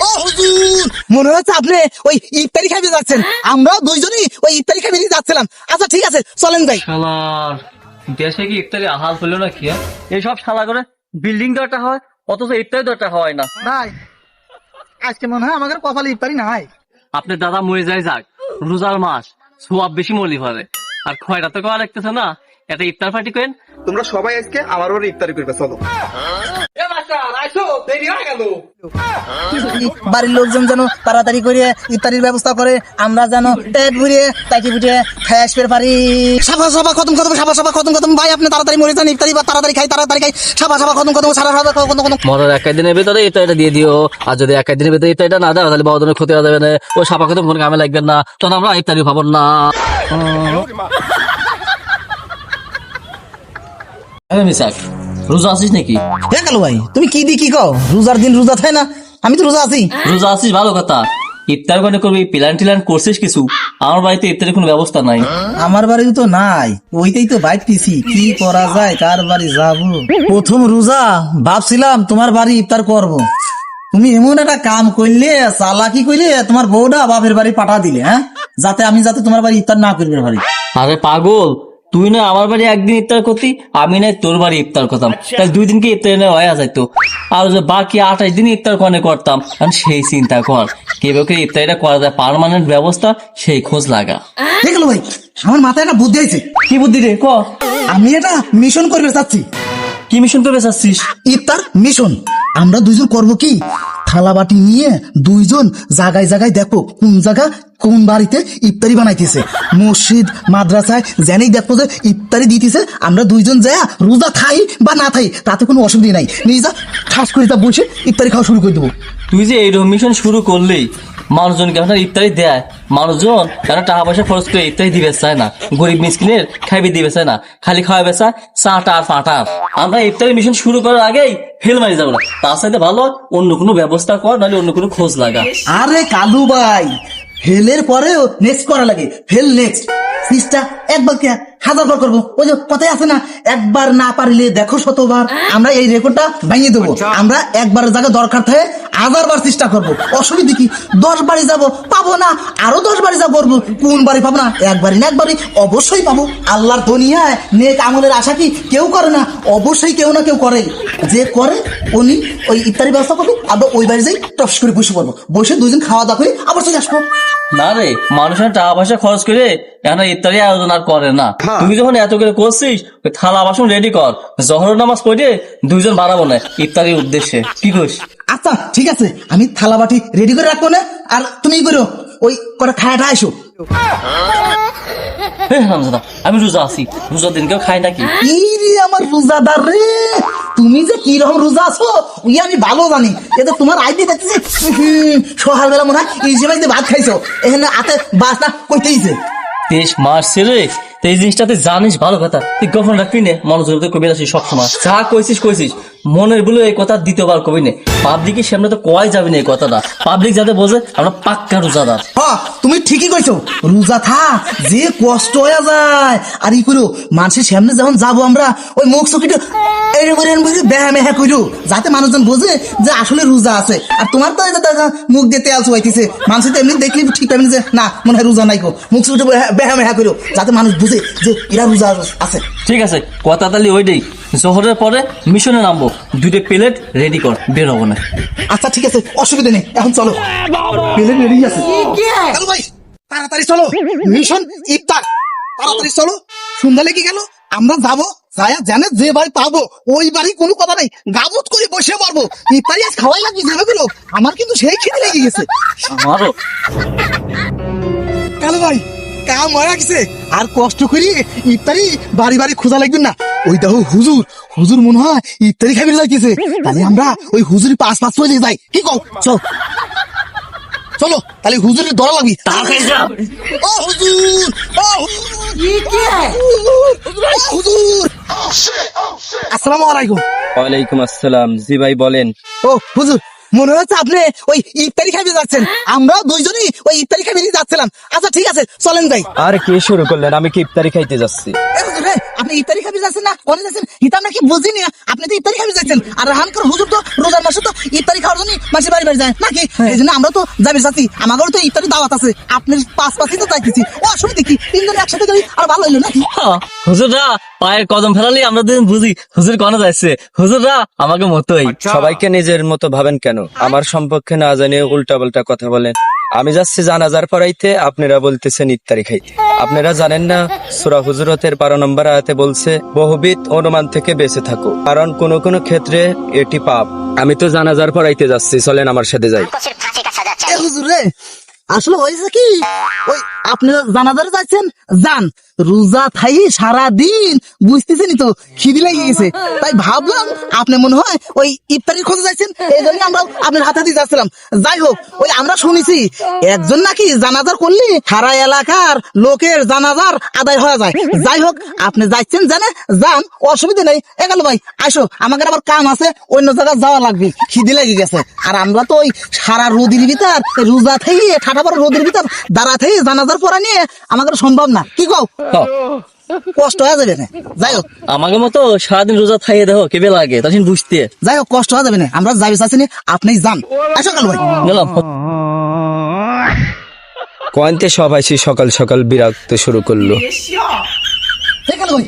ও হুজুর, মনে হচ্ছে আপনি ওই ইফতারি খাইতে যাচ্ছেন। আমরাও দুইজনই ওই ইফতারি খাইতে যাচ্ছিলাম। আচ্ছা ঠিক আছে, চলেন যাই। শালার দেশে কি ইফতারি আহাল হলো না কি? এইসব শালা করে বিল্ডিং দরটা হয়, অথচ ইফতারি দরটা হয় না। ভাই, আজকে মনে হয় আমাদের কপালে ইফতারি নাই। আপনার দাদা মরে যায় যাক, রোজার মাস সোয়াব বেশি মলি ফলে আর খয়টা তো করা লাগতেছে না। এটা ইফতার পার্টি করেন। তোমরা সবাই আজকে আমার ওর ইফতারি করবে, চলো। বাড়ির লোকজন যেন তাড়াতাড়ি করে ইফতারির ব্যবস্থা করে, আমরা যেন পেট ভরিয়ে তাকি ফুটিয়ে খাই আসতে পারি। সাবা সাবা খতম খতম, সাবা সাবা খতম খতম। ভাই আপনি তাড়াতাড়ি মরে যান, ইফতারি বা তাড়াতাড়ি খাই, তাড়াতাড়ি খাই। সাবা সাবা খতম খতম, সারা সাবা খতম খতম। মরার এক দিনের ভেতরে এটা দিয়ে দিও, আর যদি এক দিনের ভেতরে এটা না দেয় তাহলে বড়দের ক্ষতি হয়ে যাবে না। ও সাপা খতম কোনো কামে লাগবে না, তখন আমরা ইফতারি পাবো না। মিসাক রোজা আছিস নাকি? হ্যাঁ কালু ভাই, তুমি কি দি কি কও? রোজার দিন রোজা থাকে না? আমি তো রোজা আছি। রোজা আছিস ভালো কথা, ইফতার করে করবি, প্ল্যান টিলান করছিস কিছু? আমার বাড়িতে ইফতারের কোনো ব্যবস্থা নাই। আমার বাড়িও তো নাই, ওইটাই তো বাইট পিছি। কি করা যায়, কার বাড়ি যাব? প্রথম রোজা ভাবছিলাম তোমার বাড়ি ইফতার করব। তুমি এমন একটা কাম করলে, চালাকি করলে, তোমার বউটা বাপের বাড়ি পাঠা দিলে, হ্যাঁ, যাতে আমি তোমার বাড়ি ইফতার না করবে পারি। আরে পাগল, তুই না আমার বাড়ি একদিন ইফতার করতি, আমি না তোর বাড়ি ইফতার করতাম, তাই 2 দিনকে ইফতার হয়ে যাইতো। আর যে বাকি 28 দিন ইফতার কনে করতাম। সেই চিন্তা কর কিভাবে ইফতারিটা করা যায়, পার্মানেন্ট ব্যবস্থা সেই খোঁজ লাগা। দেখলো ভাই, আমার মাথায় একটা বুদ্ধি আছে। কি বুদ্ধি রে ক? আমি এটা মিশন করবে চাচ্ছি। কি মিশন করবে চাচ্ছিস? ইফতার মিশন। আমরা দুইজন করব কি, থালা বাটি নিয়ে দুইজন জায়গায় জায়গায় দেখো কোন জায়গা কোন বাড়িতে ইফতারি বানাইতেছে, মসজিদ মাদ্রাসায় জেনেই দেখবো যে ইফতারি দিতেছে। আমরা দুইজন যায় রোজা খাই বা না খাই তাতে কোনো অসুবিধা নাই, নিয়ে যা ঠাস করে তা বসে ইফতারি খাওয়া শুরু করে দেবো। তুই যে এইরকম মিশন শুরু করলি, মানুষজনকে আপনার ইফতারি দেয়, মানুষজন তারা টাকা পয়সা খরচ করে ইফতারি দিবে চায় না, গরিব মিসকিনের খাইবে দিবে চায় না, খালি খাওয়াবে চায় চাটার ফাটার। আমরা ইফতারি মিশন শুরু করার আগেই ফেল মারি যাবো না, তার সাথে ভালো অন্য কোনো ব্যবস্থা কর, নাহলে অন্য কোনো খোঁজ লাগা। আরে কালু ভাই, ফেলের পরেও নেক্সট করা লাগে, ফেল নেক্সট। সিস্টা একবার কে 1000 বার করবো, ওই যে কথাই আছে না, একবার না পারিলে দেখো শতবার। আমরা এই রেকর্ডটা ভেঙে দেবো। আমরা একবারের জায়গায় দরকার থাকে 1000 বার চেষ্টা করবো, অসুবিধা কি? 10 বারে যাবো, পাবো না, আরো 10 বারে যা করবো, কোন বারে পাবো না? একবারই না একবারই অবশ্যই পাবো। আল্লাহর দুনিয়ায় নেক আমলের আশা কি কেউ করে না? অবশ্যই কেউ না কেউ করে। যে করে উনি ওই ইফতারি ব্যবস্থা করবে, আবার ওই বাড়ি যাই টপস করে বসে পড়বো, বসে দুইজন খাওয়া দাওয়া করে আবার চলে আসবো। না রে, মানুষের টাকা পয়সা খরচ করে এখন ইফতারি আয়োজন আর করে না। তুই যখন এত করে করছিস, ওই থালা বাসন রেডি কর, জহর নামাজ পড়ে দুইজন বাড়াবো না ইফতারির উদ্দেশ্যে। কি করিস? আচ্ছা ঠিক আছে, আমি থালা বাটি রেডি করে রাখবো না, আর তুমি করো ওই করে খায়াটা আইসো। আমি রোজা আছি, রোজার দিন কেউ খাই নাকি? ইরে আমার রোজাদার রে, তুমি যে কি রকম রোজা আছো ওই আমি ভালো জানি। এটা তোমার আইডি দেখতেছি, সকালবেলা মনে হয় এই সময় ভাত খাইছো, এখানে হাতে বাসনা কইতেইছে। 23 মাস রে, তো এই জিনিসটা তুই জানিস ভালো কথা, তুই গোপন রাখবি না, মনোযোগ কবি আসিস সবসময়। যা কইছিস মনের বলে এই কথা দ্বিতীয়বার কবি না, পাবলিকের সামনে তো কয় যাবি না এই কথাটা, পাবলিক যাতে বোঝে আমরা পাক্কা রোজাদার। হ্যাঁ তুমি ঠিকই কইছো, রোজা থাক যে কষ্ট হয়ে যায়। আর ই করো, মানুষের সামনে যখন যাবো আমরা ওই মুখ চকিটা ব্যাহা মেহা করো, যাতে মানুষজন বোঝে যে আসলে রোজা আছে। আর তোমার তো মুখ দিয়ে তেল চুয়াইতেছে, মানুষ তো এমনি দেখলি ঠিক পাবেন যে না মনে হয় রোজা নাই গো, মুখ চুকিটা ব্যাহা মেহা করো, যাতে মানুষ বুঝে যে এরা রোজা আছে। ঠিক আছে, কথা তাহলে ওইটাই, জোহরের পরে মিশনে নামবো, 2টা প্লেট রেডি কর, বের হবো না। আচ্ছা ঠিক আছে, অসুবিধা নেই, এখন চলো। প্লেট রেডি আছে, চলো ভাই তাড়াতাড়ি চলো, মিশন ইফতার, তাড়াতাড়ি চলো। সন্ধ্যা লেগে গেল, আমরা যাবো, যায়া জানে যে বাড়ি পাবো ওই বাড়ি কোনো কথা নাই, গাবত করে বসে পারবো। ইফতারি আজ খাওয়াই লাগবে যাবে গুলো, আমার কিন্তু সেই খিদে লেগে গেছে। আমারও। কালো ভাই কাম হয়ে গেছে, আর কষ্ট করি ইফতারি বাড়ি বাড়ি খোঁজা লাগবে না। ওই দেখো হুজুর, হুজুর মনে হয় ইফতারি খাবি লাগতেছে, তাহলে আমরা ওই হুজুরি পাঁচ চলে যাই, কি কও? চল চলো, তাহলে হুজুরের ধরা লাগবি। ও হুজুর, ও হুজুর, আসসালামু আলাইকুম। ওয়ালাইকুম আসসালাম। জি ভাই বলেন। ও হুজুর, মনে হচ্ছে আপনি ওই ইফতারি খাইতে যাচ্ছেন, আমরাও দুইজনই ওই ইফতারি খাইতে যাচ্ছিলাম। আচ্ছা ঠিক আছে, চলেন যাই। আর কি শুরু করলেন? আমি কি ইফতারি খাইতে যাচ্ছি? এ হুজুর রে, আপনি ইফতারি খাইতে যাচ্ছেন না, কোনে যাচ্ছেন এটা আমরা কি বুঝিনি। আপনি তো ইফতারি খাইতে যাচ্ছেন, আর হানকার হুজুর তো রোজার মাসে তো ইফতারি খাওয়ার জন্য মানুষের বাড়ি বাড়ি যায় নাকি? এই জন্য আমরা তো যাবি যাচ্ছি, আমাদেরও তো ইফতারি দাওয়াত আছে, আপনার পাঁচ পাঁচই তো যাইতেছি। ও অসুবিধা কি, তিনজনে একসাথে গেলে আর ভালো হইলো নাকি? হুজুররা পায়ের কদম ফেলালি আমরা দুজন বুঝি হুজুর কনে যাচ্ছে। হুজুররা আমাকে মতোই। সবাইকে নিজের মতো ভাবেন কেন? আমার সম্পর্কে না জানিয়ে উল্টা পাল্টা কথা বলেন। আমি যাচ্ছি জানাজার পড়াইতে, আপনারা বলতেছেন ইফতারি খাইতে। আপনারা জানেন না সূরা হুজুরাতের 12 নম্বর আয়াতে বলছে বহুবিধ অনুমান থেকে বেঁচে থাকো, কারণ কোন কোন ক্ষেত্রে এটি পাপ। আমি তো জানাজার পড়াইতে যাচ্ছি, চলেন আমার সাথে যাই। এ হুজুর রে, আসলে হয়েছে কি, ওই আপনি জানাজারে যাচ্ছেন, যান, রোজা থাই সারাদিন বুঝতেছেনই তো খিদি লেগে গেছে, তাই ভাবলাম আপনি মনে হয় ওই ইফতারির খোঁজে যাচ্ছেন, এই জন্য আমরা আপনার হাতে দিয়ে যাচ্ছিলাম। যাই হোক, ওই আমরা শুনেছি একজন নাকি জানাজার করলে সারা এলাকার লোকের জানাজার আদায় হয়ে যায়। যাই হোক, আপনি যাচ্ছেন জানে যান, অসুবিধা নেই। এগাল ভাই আসো, আমাকে আবার কাম আছে, অন্য জায়গায় যাওয়া লাগবে, খিদি লেগে গেছে। আর আমরা তো ওই সারা রোদির ভিতর রোজা থেকে ঠাটা পড়া রোদের ভিতর দাঁড়া থেকে জানাজার পড়া নিয়ে আমাদের সম্ভব না, কি কও? কষ্ট হয়ে যাবে না। যাই হোক, আমাকে মতো সারাদিন রোজা খাইয়ে দেখো কেবে লাগে তখন বুঝতে। যাই হোক, কষ্ট হয়ে যাবে না, আমরা যাবি চাচ্ছি না, আপনি যান। আসো কাল ভাই, গেলাম। কয়েনতে সবাই সকাল সকাল বিরক্ত শুরু করলো। এই কাল ভাই,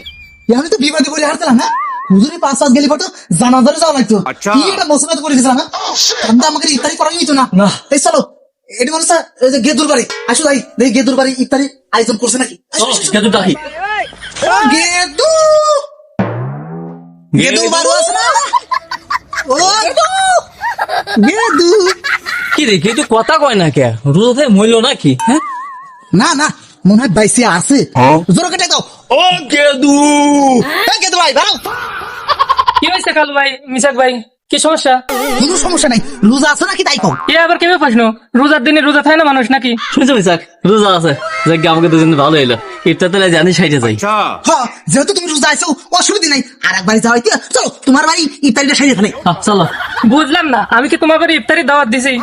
আমি তো বিবাদে করে হারছিলাম, হ্যাঁ হুজুরি পাঁচ পাঁচ গেলি ফটো জানাজারে যাওয়া লাগতো, কি এটা মুসিবত করে দিয়েছিলাম, হ্যাঁ আমরা আমাকে ইফতারি করা নিত না। না। এই চলো, এটি মনে হচ্ছে এই যে গেদুর বাড়ি, আসো ভাই দেখি গেদুর বাড়ি ইফতারি আয়োজন করছে নাকি। চলো, গেদু ডাকি। গেদু, গেদু বাড়ি আছে না? ও গেদু, গেদু। কি রে গেদু কথা কয় না কে? রোজা থেকে মইল নাকি? হ্যাঁ না না, মনে হয় বাইসে আছে, জোরে কেটে দাও। ও গেদু, এই গেদু ভাই ভালো, কি হয়েছে কালু ভাই, মিসাক ভাই, কি সমস্যা? কোনো সমস্যা নাই, রোজা আছে নাকি তাই কও। এ আবার কেমন প্রশ্ন? রোজার দিনে রোজা থাকে না মানুষ নাকি? শুনছো মিসাক? রোজা আছে, যাক আমাকে দুজন ভালো হইলো। ইফতার তাহলে জানি সাইডে যাই। হ্যাঁ, যেহেতু তুমি রোজা আছো অসুবিধা নাই, আর এক বাড়ি যাওয়াই চলো, তোমার বাড়ি ইফতারিটা সারিয়ে ফেলে। চলো। বুঝলাম না, আমি কি তোমার বাড়ি ইফতারি দাওয়াত দিছি?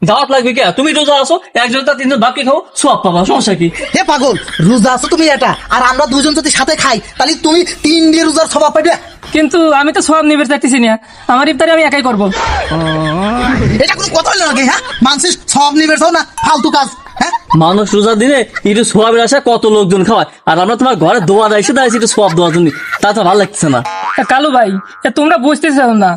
দাওয়াত লাগবে কে? তুমি রোজা আছো, একজন তার তিনজন বাপকে খাও, সব পাবা, সমস্যা কি? হে পাগল, রোজা আছো তুমি এটা, আর আমরা দুজন যদি সাথে খাই তাহলে তুমি 3 দিয়ে রোজার স্বভাব পাইবে। কিন্তু আমি তো সব নিবে চাইতেছি না, আমার ইফতারি আমি একাই করবো। এটা কোনো কথা হলো নাকি? হ্যাঁ, মানুষের সব নিবে না, ফালতু কাজ। হ্যাঁ, মানুষ রোজার দিনে একটু সোয়াবের আশা কত লোকজন খাওয়ায়, আর আমরা তোমার ঘরে দোয়া এসে দাঁড়িয়েছি একটু সোয়াব দেওয়ার জন্য, তা তো ভালো লাগছে না। তা কালু ভাই, তোমরা বুঝতেছ না,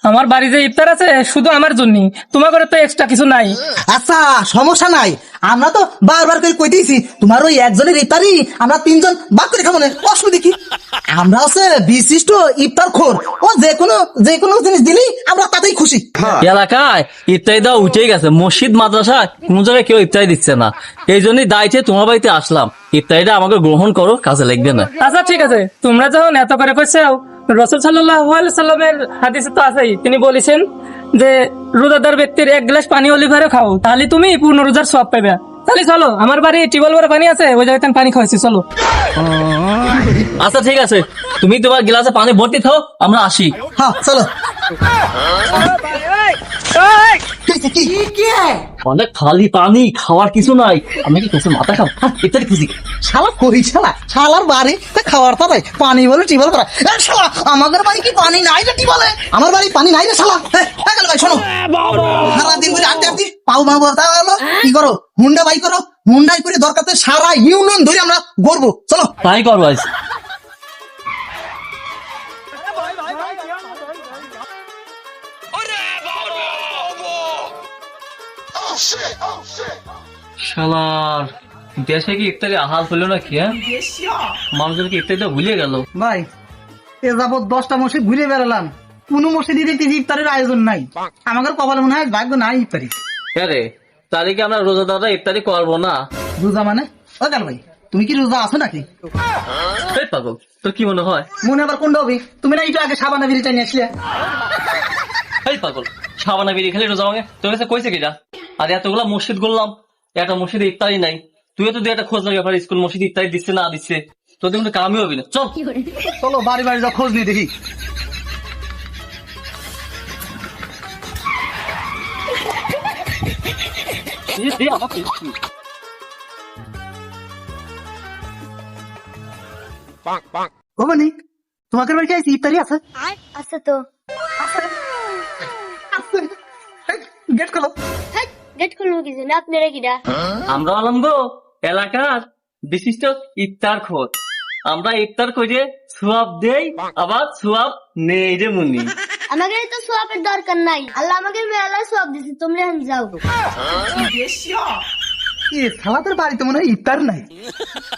আমার বাড়ি যে ইফতার আছে শুধু আমার জন্য, তোমার ঘরে তো এক্সট্রা কিছু নাই। আচ্ছা সমস্যা নাই, আমরা তো বারবার করে কইতেছি তোমার ওই একজনের ইফতারি আমরা 3 জন ভাগ করে খাবো না, অসুবিধা কি? আমরা হচ্ছে বিশিষ্ট ইফতার খোর, ও যে কোনো জিনিস দিলেই আমরা তাতেই খুশি। এলাকায় ইফতারি দেওয়া উঠেই গেছে, মসজিদ মাদ্রাসায় কোন জায়গায় কেউ ইফতারি দিচ্ছে না, এই জন্যই দায়িত্বে তোমার বাড়িতে আসলাম, ইফতারিটা আমাকে গ্রহণ করো, কাজে লাগবে না। আচ্ছা ঠিক আছে, তোমরা যখন এত করে কইছো, রাসূল সাল্লাল্লাহু আলাইহি সাল্লামের হাদিসে তো আছেই, তিনি বলেছেন যে রোজাদার ব্যক্তির 1 গ্লাস পানি অলিভারে খাও, তাহলে তুমি পূর্ণ রোজার সওয়াব পাবে। তাহলে চলো, আমার বাড়ি টিউবওয়েল ভরা পানি আছে, ওই জায়গায় পানি খাওয়াইছি, চলো। আচ্ছা ঠিক আছে, তুমি তোমার গ্লাসে পানি ভর্তি থাও, আমরা আসি। হ্যাঁ চলো। কি অনেক খালি পানি, খাওয়ার কিছু নাই, আমি কি কিছু মাথা খাও, ইফতারি খুঁজি। শালা কই শালার বাড়ি খাওয়ার তাই পানি বলে টিবল করা। শালা আমাদের বাড়ি কি পানি নাই রে টিবলে? আমার বাড়ি পানি নাই রে শালা। গেল ভাই শোনো, সারাদিন করে আড্ডা আড্ডি পাও কি করো, হুন্ডা বাই করো, হুন্ডাই করে দরকার সারা ইউনিয়ন ধরে আমরা গড়বো, চলো। তাই করবো আজ। শালার দেশে কি ইফতারি আহাল হলো না কি? মানুষজন কি ইফতারিটা ভুলে গেল? ভাই এ যাবত 10টা মসজিদ ঘুরে বেড়ালাম, কোন মসজিদে দেখতেছি ইফতারের আয়োজন নাই, আমাদের কপালে মনে হয় ভাগ্য নাই ইফতারি। আরে তাহলে কি আমরা রোজাদাররা ইফতারি করবো না? রোজা মানে ও গেল ভাই, তুমি কি রোজা আছো নাকি? এই পাগল, তোর কি মনে হয়? মনে আবার কোনটা হবে? তুমি না একটু আগে সাবানা বিড়িটা নিয়ে আসলে। এই পাগল, সাবানা বিড়ি খেলে রোজা ভাঙে? তোর কাছে কইছে কিটা? আর এতগুলা মসজিদ করলাম, একটা মসজিদে ইফতারি নাই, তুই তো একটা খোঁজ লাগে স্কুল মসজিদ ইফতারি দিচ্ছে না দিচ্ছে, তোদের কিন্তু কামই হবে না। চল চলো বাড়ি বাড়ি যা খোঁজ নিয়ে দেখি। ও মানিক, তোমাদের বাড়ি আইছি, ইফতারি আছে? আছে তো। গেট খোলো। গেট খুলবো কি জন্য? আপনারা কিরা? আমরা হলাম গো এলাকার বিশিষ্ট ইফতার খোর। আমরা ইফতার করে সোয়াব দেই, আবার সোয়াব নেই রে মুনি। আমাকে তো সোয়াবের দরকার নাই, আল্লাহ আমাকে মেলা সোয়াব দিছে, তোমরা এখন যাও। কি সালাতের বাড়িতে মনে হয় ইফতার নাই।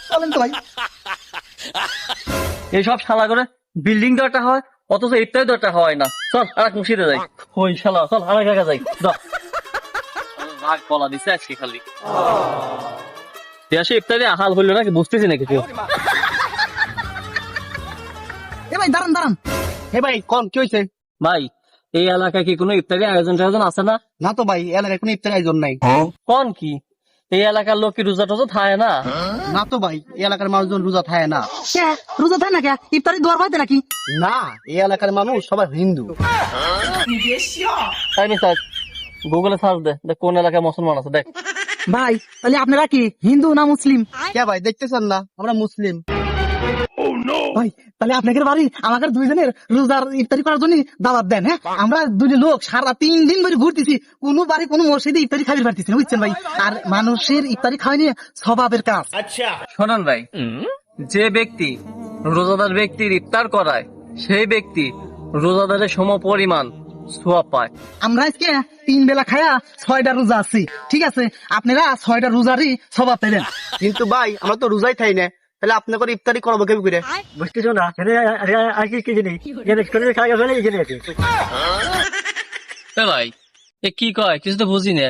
চলেন তো ভাই। এইসব শালা করে বিল্ডিং দরটা হয়, অথচ ইফতারি দরটা হয় না। চল আর এক মসজিদে যাই। ওই শালা চল আর এক জায়গায় যাই। রাগ কলা দিছে আজকে খালি। দেশে ইফতারি হাল হইল নাকি বুঝতেছি না কিছু। এ ভাই দাঁড়ান দাঁড়ান। হে ভাই কোন কি হয়েছে? ভাই এই এলাকায় কি কোনো ইফতারি আয়োজন টায়োজন আছে না? না তো ভাই, এলাকায় কোনো ইফতার আয়োজন নাই। কোন কি এই এলাকার লোক কি রোজা টোজা থাকে না? না তো ভাই, এই এলাকার মানুষজন রোজা থাকে না। কে রোজা থাকে না? কে ইফতারি দোয়ার পাইতে নাকি? না, এই এলাকার মানুষ সবাই হিন্দু। তাই নি স্যার, গুগলে সার্চ দে, দেখ কোন এলাকায় মুসলমান আছে দেখ। ভাই তাহলে আপনারা কি হিন্দু না মুসলিম? কে ভাই দেখতেছেন না আমরা মুসলিম? ভাই তাহলে আপনাদের বাড়ি আমাদের দুইজনের রোজার ইফতারি করার জন্য দাওয়াত দেন। হ্যাঁ, আমরা দুই লোক সারা 3 দিন ধরে ঘুরতেছি, কোনো বাড়ি কোনো মসজিদে ইফতারি খাইতে পারতেছি না, বুঝছেন ভাই? আর মানুষের ইফতারি খাওয়া নিয়ে স্বভাবের কাজ। শোনান ভাই, যে ব্যক্তি রোজাদার ব্যক্তির ইফতার করায় সেই ব্যক্তি রোজাদারের সম পরিমাণ সোয়াব পায়। আমরা আজকে 3 বেলা খায়া 6টা রোজা আছি, ঠিক আছে? আপনারা 6টা রোজারই স্বভাব পেলেন। কিন্তু ভাই আমরা তো রোজাই খাই না, তাহলে আপনার করে ইফতারি করবো কেমন করে? বুঝতেছো না? ভাই এ কি কয় কিছু তো বুঝি না।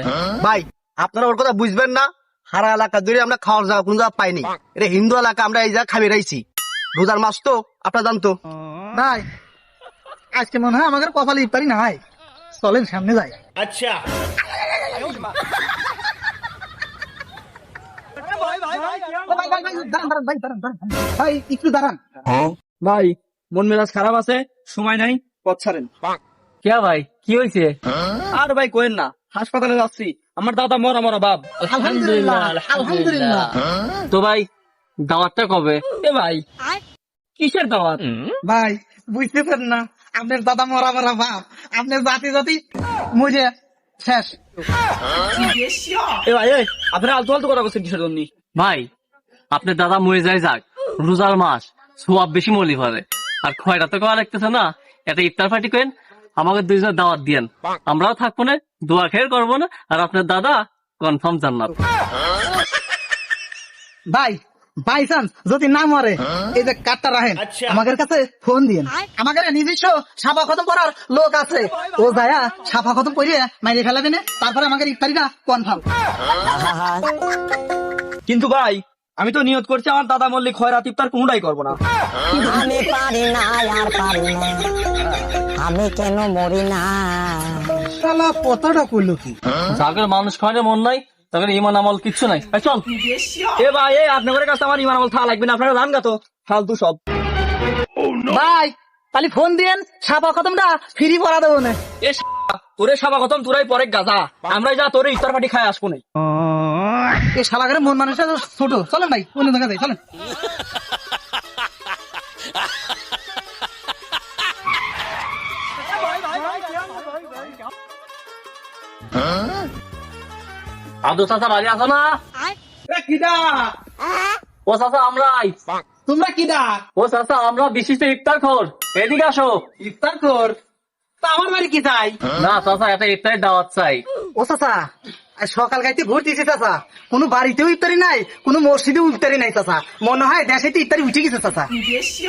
ভাই আপনারা ওর কথা বুঝবেন না। সারা এলাকা জুড়ে আমরা খাওয়ার জায়গা কোনো জায়গা পাইনি। এটা হিন্দু এলাকা, আমরা এই জায়গা খাবি রাইছি। রোজার মাস তো আপনারা জানতো। ভাই আজকে মনে হয় আমাদের কপালে ইফতারি নাই, চলেন সামনে যাই। ভাই একটু দাঁড়ান। ভাই মন মেজাজ খারাপ আছে, সময় নাই, পথ ছাড়েন। কে ভাই কি হয়েছে? আর ভাই কোয়েন না, হাসপাতালে যাচ্ছি, আমার দাদা মরা মরা বাপ। আলহামদুলিল্লাহ আলহামদুলিল্লাহ। তো ভাই দাওয়াতটা কবে? এ ভাই কিসের দাওয়াত? ভাই বুঝতেছেন না, আপনার দাদা মরা মরা বাপ, আপনার জাতি জাতি মরে শেষ। এ ভাই এই আপনারা আলতু আলতু কথা বলছেন কিসের জন্য? ভাই আপনার দাদা মরে যায় যাক, রোজার মাস সোয়াব বেশি মলি ভরে, আর খয়টা তো করা লাগতেছে না। একটা ইফতার পার্টি করেন, আমাকে দুইজনের দাওয়াত দিয়েন, আমরাও থাকবো না, দোয়া খেয়ে করবো না, আর আপনার দাদা কনফার্ম জান্নাত। ভাই বাই চান্স যদি না মরে, এই যে কার্ডটা রাখেন, আমাদের কাছে ফোন দিন। আমাদের নিজস্ব সাফা খতম করার লোক আছে, ও যায়া সাফা খতম করিয়ে মাইরে ফেলাবে না, তারপরে আমাদের ইফতারিটা কনফার্ম। কিন্তু ভাই আমি তো নিয়ত করছি আমার দাদা মল্লিক খয়রাত ইফতার কোনটাই করবো না। আমি পারি না আর পারি না, আমি কেন মরি না। শালা কথাটা কইলো কি? যাদের মানুষ খাওয়ানোর মন নাই, তাদের ইমান আমল কিচ্ছু নাই। এই চল। এ ভাই এই আপনাদের কাছে আমার ইমান আমল থাকা লাগবে না, আপনারা জান গা তো ফালতু সব। ভাই তাহলে ফোন দিন, সাফা খতমটা ফ্রি করা দেবো না। এ তোরে সাবা খতম তোরাই পরে গাজা, আমরা যা তোরে ইফতার পার্টি খাই আসবো না। এই শালাগারে মন মানুষটা ছোট, চলেন ভাই অন্য জায়গা যাই, চলেন। আব্দুল চাচা বাড়ি আসো না? ও চাচা আমরাই। তোমরা কি ডাক? ও চাচা আমরা বিশিষ্ট ইফতার খোর, এদিকে আসো। ইফতার কর তা আমার বাড়ি কি চাই? না চাচা একটা ইফতারের দাওয়াত চাই। ও চাচা সকাল গাইতে ঘুরতেছি চাচা, কোনো বাড়িতেও ইফতারি নাই, কোনো মসজিদেও ইফতারি নাই চাচা, মনে হয় দেশে তো ইফতারি উঠে গেছে চাচা।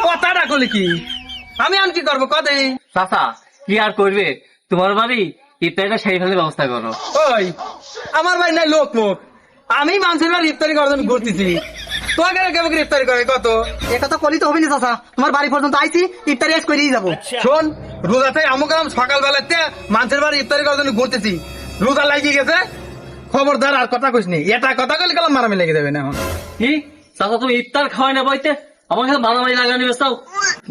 কথাটা করলে কি আমি আর কি করবো কদে? চাচা কি আর করবে, তোমার বাড়ি ইফতারিটা সেই ফেলে ব্যবস্থা করো। ওই আমার ভাই নাই লোক মুখ, আমি মানুষের বাড়ি ইফতারি করার জন্য ঘুরতেছি, তোমাকে কেমন ইফতারি করে কত? এটা তো করি তো হবে না চাচা, তোমার বাড়ি পর্যন্ত আইছি, ইফতারি আজ করেই যাবো। শোন রোজাতে আমুক সকালবেলাতে মানুষের বাড়ি ইফতারি করার জন্য ঘুরতেছি, রোজা লাগিয়ে গেছে, খবরদার আর কথা কইস নি, এটা কথা কইলে কালাম মারামি লেগে যাবে না। এখন কি চাচা তুমি ইফতার খাওয়াই না বইতে আমার কাছে মারামারি লাগানি বেসাও,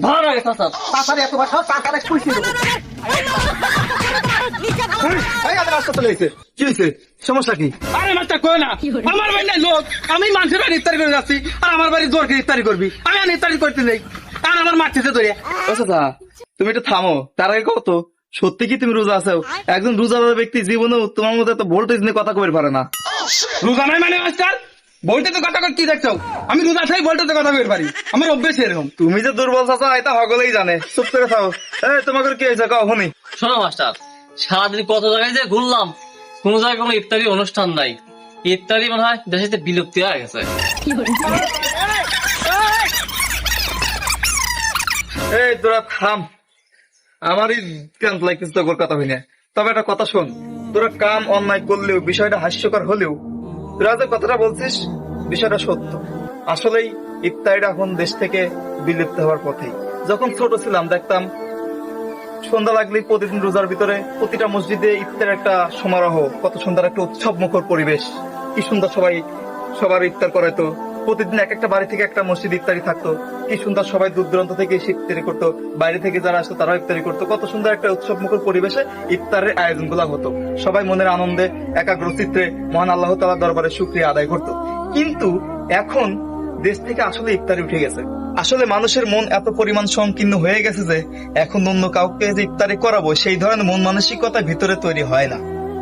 ভালো লাগে চাচা। চাচার এত কথা চাচার কইছি। এই আমাদের রাস্তা চলে এসেছে, কি হয়েছে, সমস্যা কি? আরে মাস্টার কই না, আমার বাড়ি নাই লোক, আমি মানুষের বাড়ি ইফতারি করে যাচ্ছি, আর আমার বাড়ি জোর করে ইফতারি করবি, আমি আর ইফতারি করতে নেই, আর আমার মারতেছে ধরে। আচ্ছা তুমি একটু থামো, তার আগে কত সত্যি কি তুমি রোজা আছো? একজন রোজাদার ব্যক্তি জীবনেও তোমার মতো এত ভোল্টেজ নিয়ে কথা কবে পারে না। রোজা নাই মানে মাস্টার, বলতে তো কথা কি দেখছো, আমি রোজা খাই বলতে তো কথা কইতে পারি, আমার অভ্যেস এরকম। তুমি যে দুর্বল চাচা এটা সকলেই জানে, চুপ করে থাকো। এই তোমাকে কি হয়েছে কখনই? শোনো মাস্টার, সারাদিন কত জায়গায় যে ঘুরলাম, কোন জায়গায় কোনো ইফতারি অনুষ্ঠান নাই। ইফতারি মনে হয় দেশে বিলুপ্তি হয়ে গেছে। এই তোরা থাম, আমারই ক্লান্ত লাগতেছে তোর কথা হই না। তবে একটা কথা শোন, তোরা কাম অন্যায় করলেও বিষয়টা হাস্যকর হলেও তোরা যে কথাটা বলছিস বিষয়টা সত্য। আসলেই ইফতারিটা এখন দেশ থেকে বিলুপ্ত হওয়ার পথেই। যখন ছোট ছিলাম দেখতাম সন্ধ্যা লাগলেই প্রতিদিন রোজার ভিতরে প্রতিটা মসজিদে ইফতারের একটা সমারোহ, কত সুন্দর একটা উৎসব মুখর পরিবেশ, কি সুন্দর সবাই সবার ইফতার করাইতো। প্রতিদিন এক একটা বাড়ি থেকে একটা মসজিদ ইফতারি থাকতো, কি সুন্দর সবাই দূর দূরান্ত থেকে এসে ইফতারি করতো, বাইরে থেকে যারা আসতো তারাও ইফতারি করতো, কত সুন্দর একটা উৎসব মুখর পরিবেশে ইফতারের আয়োজন গুলা হতো। সবাই মনের আনন্দে একাগ্র চিত্রে মহান আল্লাহ তাআলার দরবারে শুকরিয়া আদায় করতো। কিন্তু এখন দেশ থেকে আসলে ইফতারি উঠে গেছে। আসলে মানুষের মন এত পরিমাণ সংকীর্ণ হয়ে গেছে যে এখন অন্য কাউকে যে ইফতারি করাবো সেই ধরনের মন মানসিকতা ভিতরে তৈরি হয় না।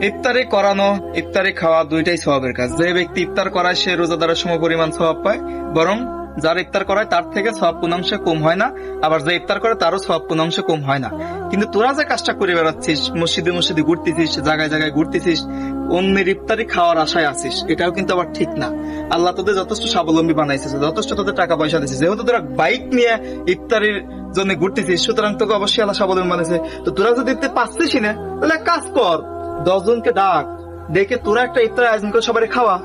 ইফতারি করানো ইফতারি খাওয়া দুইটাই সওয়াবের কাজ। যে ব্যক্তি ইফতার করায় সে রোজাদারের সম পরিমাণ সওয়াব পায়, বরং যার ইফতার করায় তার থেকে সওয়াব পূর্ণাংশে কম হয় না, আবার যে ইফতার করে তারও সওয়াব পূর্ণাংশে কম হয় না। কিন্তু তোরা যে কাজটা করে বেড়াচ্ছিস, মসজিদে মসজিদে ঘুরতেছিস, জায়গায় জায়গায় ঘুরতেছিস, অন্যের ইফতারি খাওয়ার আশায় আছিস, এটাও কিন্তু আবার ঠিক না। আল্লাহ তোদের যথেষ্ট স্বাবলম্বী বানাইছিস, যথেষ্ট তোদের টাকা পয়সা দিচ্ছিস, যেহেতু তোরা বাইক নিয়ে ইফতারির জন্য ঘুরতেছিস, সুতরাং তোকে অবশ্যই আল্লাহ স্বাবলম্বী বানাইছে। তো তোরা যদি দিতে পারছিস না, তাহলে এক কাজ কর, 10 জনকে ডাক, ডেকে তোরা একটা ইফতার আয়োজন করে সবাই খাওয়া,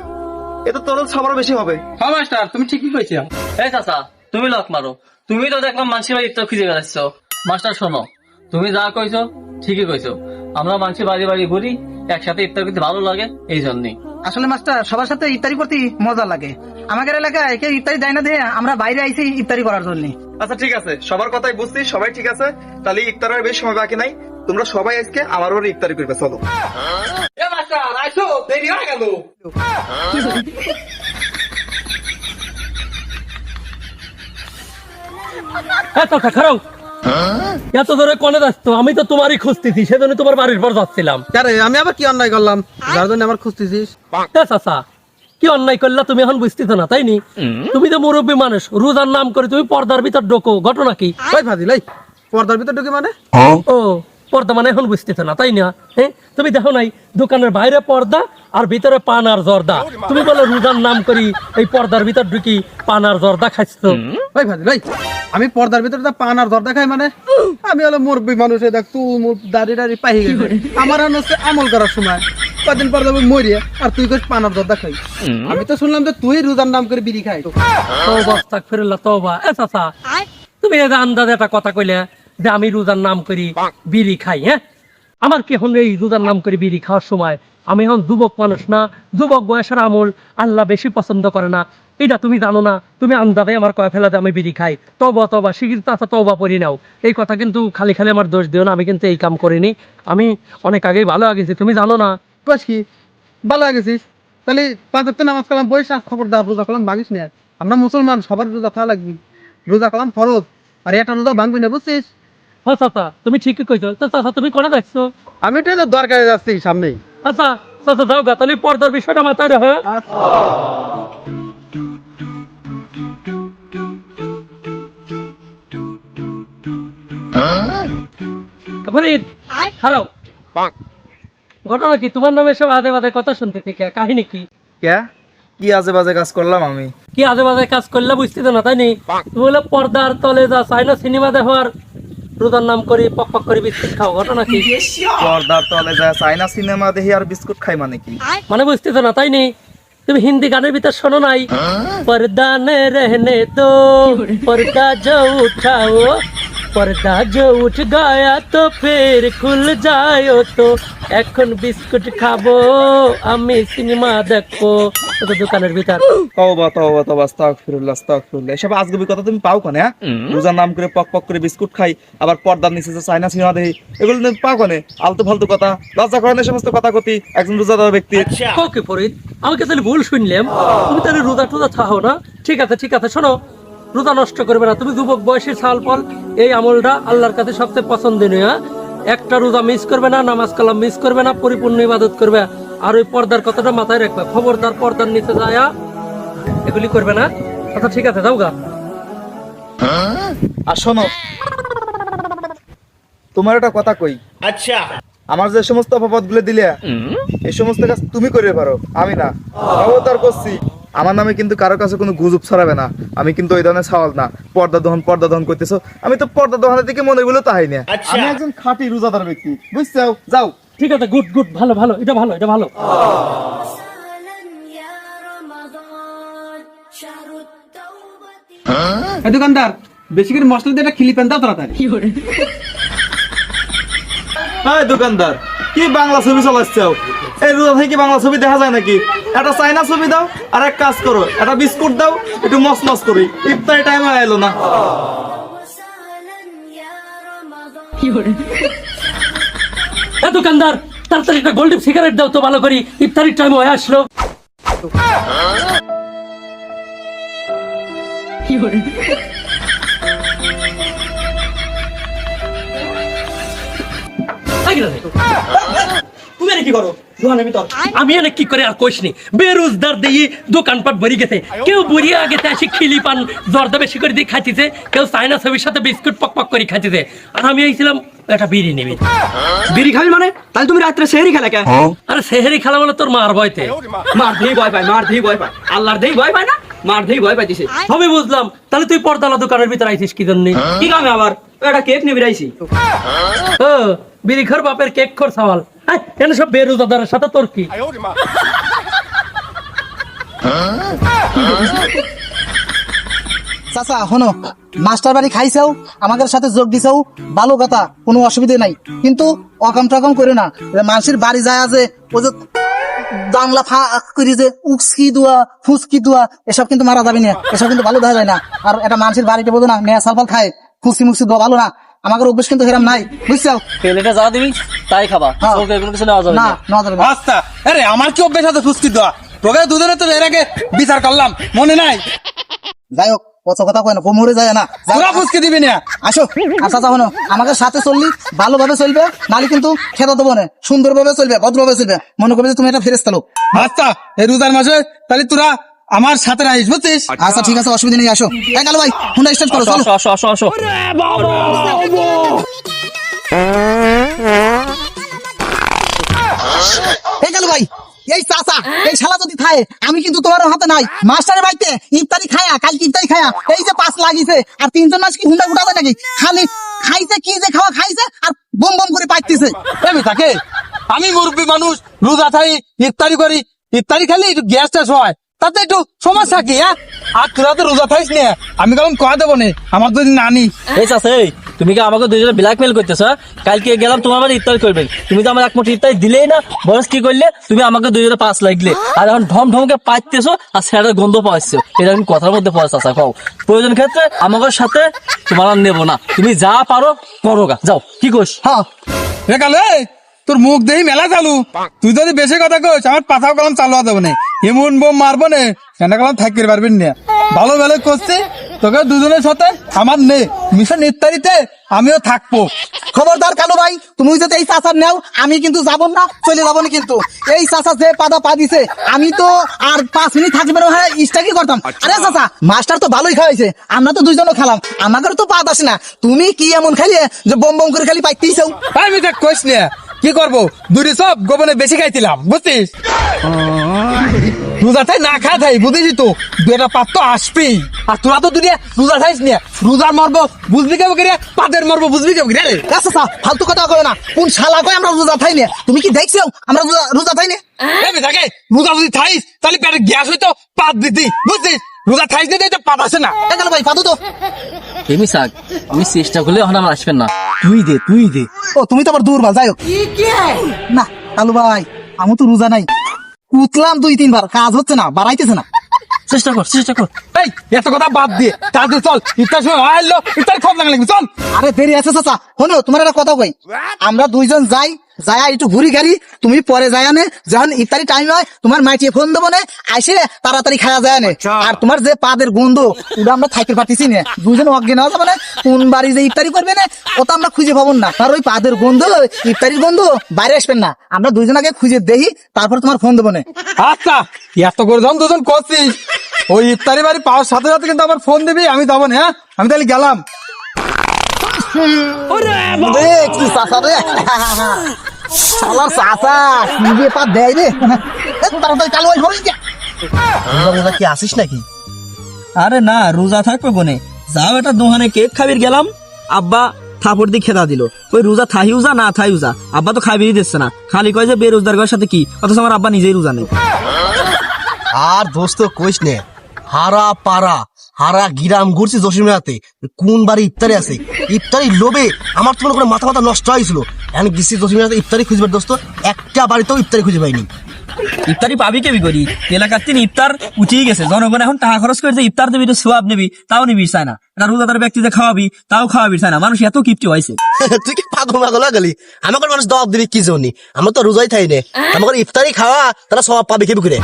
এটা তোর সবার বেশি হবে। হ্যাঁ মাস্টার, তুমি ঠিকই কইছো। এই চাচা, তুমি লক মারো, তুমি তো দেখলাম মানুষের বাড়ি ইফতার খুঁজে বেড়াচ্ছ। মাস্টার শোনো, তুমি যা কইছো ঠিকই কইছো, আমরা মানুষের বাড়ি বাড়ি ঘুরি, একসাথে ইফতার করতে ভালো লাগে, এই জন্যই। আসলে মাস্টার সবার সাথে ইফতারি করতে মজা লাগে। আমাদের এলাকায় কেউ ইফতারি দেয় না, দিয়ে আমরা বাইরে আইছি ইফতারি করার জন্য। আচ্ছা ঠিক আছে, সবার কথাই বুঝছি, সবাই ঠিক আছে, তাহলে ইফতারের বেশ সময় বাকি নাই, তোমরা সবাই আজকে আমার বাড়ি ইফতারি করবে, চলো। এ মাস্টার আইছো, দেরি হয়ে গেল। এত খারাপ এত ধরে কোনে যাচ্ছ? আমি তো তোমারই খুঁজতেছি, সেজন্য তোমার বাড়ির পর যাচ্ছিলাম। আমি আবার কি অন্যায় করলাম যার জন্য আমার খুঁজতেছিস? চাচা, কি অন্যায় করলা তুমি এখন বুঝতেছ না, তাই নি? তুমি তো মুরব্বী মানুষ, রোজার নাম করে তুমি পর্দার ভিতর ঢোকো, ঘটনা কি? ওই ফাজিল, এই পর্দার ভিতর ঢুকে মানে? ও পর্দা মানে এখন বুঝতেছ না, তাই না? হ্যাঁ, তুমি দেখো নাই দোকানের বাইরে পর্দা আর ভিতরে পান আর জর্দা, তুমি বলো রোজার নাম করি এই পর্দার ভিতর ঢুকি পান আর জর্দা খাইছ। ওই ফাজিল, এই আমি পর্দার ভিতরে পান আর জর্দা খাই মানে? আমি হলো মুরব্বী মানুষ, দেখ তুল দাড়ি দাড়ি পাহি গেছে, আমার হচ্ছে আমল করার সময় কদিন পর যাবো মরিয়া, আর তুই কইস পান আর জর্দা খাই। আমি তো শুনলাম যে তুই রোজার নাম করে বিড়ি খাই। তওবা আস্তাগফিরুল্লাহ, তওবা। এ চাচা, তুমি এই যে আন্দাজে একটা কথা কইলে যে আমি রোজার নাম করি বিড়ি খাই, হ্যাঁ? আমার কি এখন এই রোজার নাম করে বিড়ি খাওয়ার সময়? আমি এখন যুবক মানুষ না, যুবক বয়সের আমল আল্লাহ বেশি পছন্দ করে না, এটা তুমি জানো না? তুমি আন্দাজে আমার কয় ফেলা যে আমি বিড়ি খাই। তওবা তওবা, শিগগির চাচা তওবা পড়ি নাও। এই কথা কিন্তু খালি খালি আমার দোষ দিও না, আমি কিন্তু এই কাম করিনি, আমি অনেক আগেই ভালো আগেছি, তুমি জানো না? বাস কি ভালো হয়ে গেছিস? তাহলে 5 ওয়াক্ত নামাজ কালাম বই খবর দা, রোজা কালাম ভাঙিস না। আমরা মুসলমান, সবার রোজা খাওয়া লাগবে, রোজা কালাম ফরজ, আর এটা রোজা ভাঙবি না, বুঝছিস? হ্যাঁ চাচা, তুমি ঠিকই কইছো। তো চাচা তুমি কোনে যাচ্ছ? আমি তো এটা দরকারে যাচ্ছি সামনেই। আচ্ছা চাচা যাও গা, তাহলে পর্দার বিষয়টা মাথায় রাখো। হ্যালো, ঘটনা কি? তোমার নামে সব আজে বাজে কথা শুনতে থেকে, কাহিনী কি? কে কি আজে বাজে কাজ করলাম আমি? কি আজে বাজে কাজ করলে বুঝতে না, তাই নি? তুমি বলে পর্দার তলে যা চাইনা সিনেমা দেখো আর রোজার নাম করে পক পক করে বিস্কুট খাও, ঘটনা কি? পর্দার তলে যায় চাইনা সিনেমা দেখি আর বিস্কুট খাই মানে কি? মানে বুঝতেছো না, তাই নি? তুমি হিন্দি গানের ভিতর শোনো নাই, পর্দা নে রহনে দো পর্দা जो उठाओ पर्दा जो उठ गया तो फिर खुल যায় তো এখন বিস্কুট খাবো আমি সিনেমা দেখবো তো দোকানের ভিতর তওবা আস্তাগফিরুল্লাহ এসব আজগুবি কথা তুমি পাও কোনে? রোজার নাম করে পক পক করে বিস্কুট খাই, আবার পর্দার নিচে যে চাইনা সিনেমা দেখি, এগুলো তুমি পাও কোনে? আলতু ফালতু কথা, লজ্জা করে না এই সমস্ত কথা কতি একজন রোজাদার ব্যক্তি? ওকে ফরিদ, আমাকে তাহলে ভুল শুনলাম, তুমি তাহলে রোজা টোজা থাও না। ঠিক আছে শোনো, রোজা নষ্ট করবে না, তুমি যুবক বয়সের ছাল ফল, এই আমলটা আল্লাহর কাছে সবচেয়ে পছন্দনীয়। একটা রোজা মিস করবে না, নামাজ কালাম মিস করবে না, পরিপূর্ণ ইবাদত করবে। আর ওই পর্দার কথাটা মাথায় রাখবে, খবরদার পর্দার নিচে যায় এগুলি করবে না। আচ্ছা ঠিক আছে, যাও গা। আর শোনো, তোমার একটা কথা কই, আচ্ছা আমার যে সমস্ত অপবাদ গুলো দিলে এই সমস্ত কাজ তুমি করে পারো, আমি না। খবরদার করছি, আমার নামে কিন্তু কারো কাছে কোনো গুজব ছড়াবে না। আমি কিন্তু ওই ধরনের সওয়াল না। পর্দা দহন করতেছো, আমি তো পর্দা দহনের দিকে মনে গুলো তাই না। আমি একজন খাঁটি রোজাদার ব্যক্তি, বুঝছো? যাও। ঠিক আছে, গুড, ভালো, এটা ভালো। এই দোকানদার, বেশি করে মশলা দিয়ে একটা খিলি পেন দাও তাড়াতাড়ি। হ্যাঁ দোকানদার, কি বাংলা ছবি চালাচ্ছো? এই রোজা থেকে বাংলা ছবি দেখা যায় নাকি? একটা চাইনা ছবি দাও, আর এক কাজ করো, একটা বিস্কুট দাও, একটু মস করি, ইফতারি টাইম এলো না। দোকানদার, তাড়াতাড়ি একটা গোল্ডেন সিগারেট দাও তো, ভালো করি, ইফতারির টাইম হয়ে আসলো। তুমি এনে কি করো দোকানের ভিতর? আমি এনে কি করে আর কইস নি, বেরোজগার দিয়ে দোকানপাট ভরি গেছে। কেউ বুড়িয়া গেছে আসি খিলি পান জর্দা বেশি করে দিয়ে খাইতেছে, কেউ চাইনা ছবির সাথে বিস্কুট পক করে খাইতেছে, আর আমি আইছিলাম একটা বিড়ি নেবে। বিড়ি খাবি মানে? তাহলে তুমি রাত্রে সেহরি খেলা কে? আরে সেহেরি খেলা বলে তোর মার ভয়তে। মার দেই ভয় পায়, আল্লাহর দেই ভয় পায় না, মার দেই ভয় পাইতেছে। সবই বুঝলাম, তাহলে তুই পর্দালা দোকানের ভিতর আইছিস কি জন্য? কি কামে আবার? একটা কেক নিয়ে বেরাইছি। ও বিড়ি খোর বাপের কেক খোর সওয়াল, এনে সব বেরোজগারের সাথে তোর কি? চাচা হনো, মাস্টার বাড়ি খাইছাও, আমাদের সাথে যোগ দিছাও, ভালো কথা, কোনো অসুবিধা নাই। কিন্তু অকাম টকাম করে না, মানুষের বাড়ি যায় আছে ও যে জানলা ফাঁক করি যে উকসকি দোয়া ফুসকি দোয়া, এসব কিন্তু মারা যাবে না, এসব কিন্তু ভালো দেখা যায় না। আর একটা মানুষের বাড়িতে বোঝো না, মেয়া সালফাল খায়, ফুসকি মুসকি দোয়া ভালো না। আমাদের অভ্যেস কিন্তু হেরাম নাই, বুঝছো? পেলেটা যা দিবি তাই খাবা, হ্যাঁ। তোকে কোনো কিছু নেওয়া যাবে না না। নেওয়া যাবে না। আচ্ছা, আরে আমার কি অভ্যেস আছে ফুসকি দেওয়া? তোকে দুজনে তো এর আগে বিচার করলাম, মনে নাই? যাই হোক, কত কথা কয় না, মরে যায় না। তোরা ফুসকি দিবি না? আসো, আচ্ছা হনো, আমাদের সাথে চললি ভালোভাবে চলবে, নালে কিন্তু খেতে দেবো না, সুন্দরভাবে চলবে, ভদ্রভাবে চলবে। মনে করবে যে তুমি একটা ফেরেশতা লোক। আচ্ছা, এই রোজার মাসে তাহলে তোরা আমার সাথে রাখিস, বুঝছিস? আচ্ছা ঠিক আছে, অসুবিধা নেই। আসো কালো ভাই, ফোনটা স্টার্ট করো, চলো। আসো। কালো ভাই, এই চাচা এই শালা যদি খায়, আমি কিন্তু তোমার হাতে নাই। মাস্টারের বাড়িতে ইফতারি খায়া, কালকে ইফতারি খায়া এই যে 5 লাগিছে, আর 3 মাস কি হুন্ডা উঠা যায় নাকি? খালি খাইছে, কি যে খাওয়া খাইছে, আর বম বম করে পাইতেছে। থাকে আমি মুরব্বী মানুষ, রোজা থাই, ইফতারি করি, ইফতারি খালি একটু গ্যাস ট্যাস হয়, তাতে একটু সমস্যা কি? হ্যাঁ, আর তোরা তো রোজা থাইস না, আমি কারণ কয়া দেবো না, আমার যদি নানি। এই চাচা, তুমি কি আমাকে দুইজনে ব্ল্যাকমেল করতেছো? কালকে গেলাম তোমার বাড়ি ইফতার করবেন, তুমি তো আমার এক মুঠি ইফতারি দিলেই না, বয়স কি করলে? তুমি আমাকে দুইজনে 5 লাগলে, আর এখন ঢমকে পাইতেছো আর স্যারের গন্ধ পাইছো। এটা আমি কথার মধ্যে পড়া চাচা, খাও প্রয়োজন ক্ষেত্রে আমাকে সাথে তোমার আর নেবো না, তুমি যা পারো করো গা, যাও। কি কইস? হ্যাঁ কালে তোর মুখ দেই মেলা চালু, তুই যদি বেশি কথা কইস আমার পাথাও কলম চালু দেবো না, এমন বোম মারবো না, কেন কলম থাকতে পারবেন না। ভালো ভালো করছি, তোকে দুজনের সাথে আমার নেই, মিশন ইফতারিতে আমিও থাকবো। খবরদার কালো ভাই, তুমি যদি এই চাচার নেও, আমি কিন্তু যাবো না, চলে যাবো না। কিন্তু এই চাচা যে পাদা পা দিছে, আমি তো আর 5 মিনিট থাকবে না, হ্যাঁ ইস্টাকি করতাম। আরে চাচা, মাস্টার তো ভালোই খাওয়াইছে, আমরা তো দুইজনও খেলাম, আমাদের তো পাদ আসে না। তুমি কি এমন খাইলে যে বম বম করে খালি পাইতেইছো? আমি দেখ কইস না, কি করবো, দুটি সব গোপনে বেশি খাইছিলাম, বুঝছিস? রোজা থাই না খা থাই, বুঝেছি তো, 2টা পাত তো আসবেই। আর তোরা তো দুনিয়া রোজা থাইস না, রোজার মরবো বুঝবি কেউ করে, পাদের মরবো বুঝবি কেউ করে। চাচা ফালতু কথা কয় না, কোন শালা কয় আমরা রোজা থাই না? তুমি কি দেখছো আমরা রোজা থাই না? থাকে রোজা যদি থাইস তাহলে পেটে গ্যাস হইতো, পাত দিতি, বুঝছিস? রোজা খাইতে দিতে পাঠাছে না। এ গেল ভাই পাদু তো। এমনি থাক, আমি চেষ্টা করলে এখন আমার আসবেন না। তুই দে। ও তুমি তো আবার দুর্বল, যাই হোক। না কালু ভাই, আমি তো রোজা নাই, উতলাম 2-3 বার, কাজ হচ্ছে না, বাড়াইতেছে না। চেষ্টা কর। এই এত কথা বাদ দিয়ে তাড়াতাড়ি চল, ইফতার সময় আইলো, ইফতার খাওয়া লাগবে, চল। আরে দেরি আছে চাচা, শোনো তোমার একটা কথা কই, আমরা দুইজন যাই একটু ঘুরি গাড়ি, তুমি পরে যায় আনে, যখন ইফতারি টাইম হয় তোমার মাইটিয়ে ফোন দেবো না, আইসে তাড়াতাড়ি খাওয়া যায় না। আর তোমার যে পাদের গন্ধ ওটা আমরা থাকতে পারতেছি না, দুজন অজ্ঞান হওয়া যাবে না, কোন বাড়ি যে ইফতারি করবে না ওটা আমরা খুঁজে পাবো না। আর ওই পাদের গন্ধ, ইফতারির গন্ধ বাইরে আসবেন না, আমরা দুইজন আগে খুঁজে দেখি, তারপর তোমার ফোন দেবো না। আচ্ছা এত করে যখন দুজন করছিস, ওই ইফতারি বাড়ি পাওয়ার সাথে সাথে কিন্তু আবার ফোন দিবি, আমি যাবো না। হ্যাঁ আমি তাহলে গেলাম। রে কি চাচা রে, শালার চাচা নিজে পা দেয় রে, তাড়াতাড়ি কালো হয়ে ঘরে যা। রোজা কি আসিস নাকি? আরে না, রোজা থাকবে কোনে, যাও একটা দোকানে কেক খাবির গেলাম, আব্বা থাপড় দিয়ে খেদা দিল, ওই রোজা থাই উজা না থাই উজা, আব্বা তো খাবিরই দিচ্ছে না, খালি কয় যে বেরোজগার ঘরের সাথে কি, অথচ আমার আব্বা নিজেই রোজা নেই। আর দোস্ত কইস নে, হারা পাড়া হারা গিরাম ঘুরছি জসিমেয়াতে, কোন বাড়ি ইফতারি আছে, ইফতারি লোভে আমার তো মনে করে মাথা নষ্ট হয়েছিল। এখন গেছি জসিমেয়াতে ইফতারি খুঁজবে দোস্ত, একটা বাড়িতেও ইফতারি খুঁজে পাইনি। ইফতারি পাবি কেবি করি, এলাকার তিন ইফতার উঠিয়ে গেছে, জনগণ এখন টাকা খরচ করে যে ইফতার দিবি, তো সোয়াব নিবি তাও নিবি চায় না, রোজাদার ব্যক্তিতে খাওয়াবি তাও খাওয়াবি চায় না, মানুষ এত কিপটি হয়েছে। তুই কি পাগল পাগল গেলি? আমাকে মানুষ দব দিবি কি জন্য? আমরা তো রোজাই থাই নে, আমাকে ইফতারি খাওয়া তারা সব পাবি কেবি করে।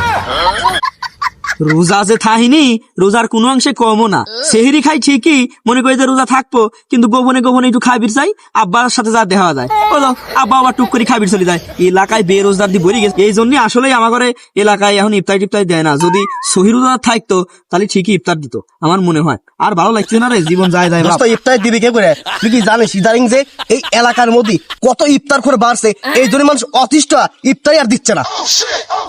রোজা যে থাহিনি, রোজার কোনো অংশে কমও না, সেহেরি খাই ঠিকই, মনে করি যে রোজা থাকবো, কিন্তু গোপনে গোপনে একটু খাবির চাই, আব্বার সাথে যা দেখা যায়, বলো আব্বা আবার টুক করে খাবির চলে যায়, এলাকায় বেরোজগার দিয়ে ভরে গেছে। এই জন্য আসলেই আমার ঘরে এলাকায় এখন ইফতারি টিফতারি দেয় না, যদি সহি রোজা থাকতো তাহলে ঠিকই ইফতার দিত, আমার মনে হয়। আর ভালো লাগছে না রে, জীবন যায় যায়। ইফতারি দিবি কে করে? তুই কি জানিস ইদারিং যে এই এলাকার মধ্যে কত ইফতার করে বাড়ছে, এই জন্য মানুষ অতিষ্ঠ ইফতারি আর দিচ্ছে না।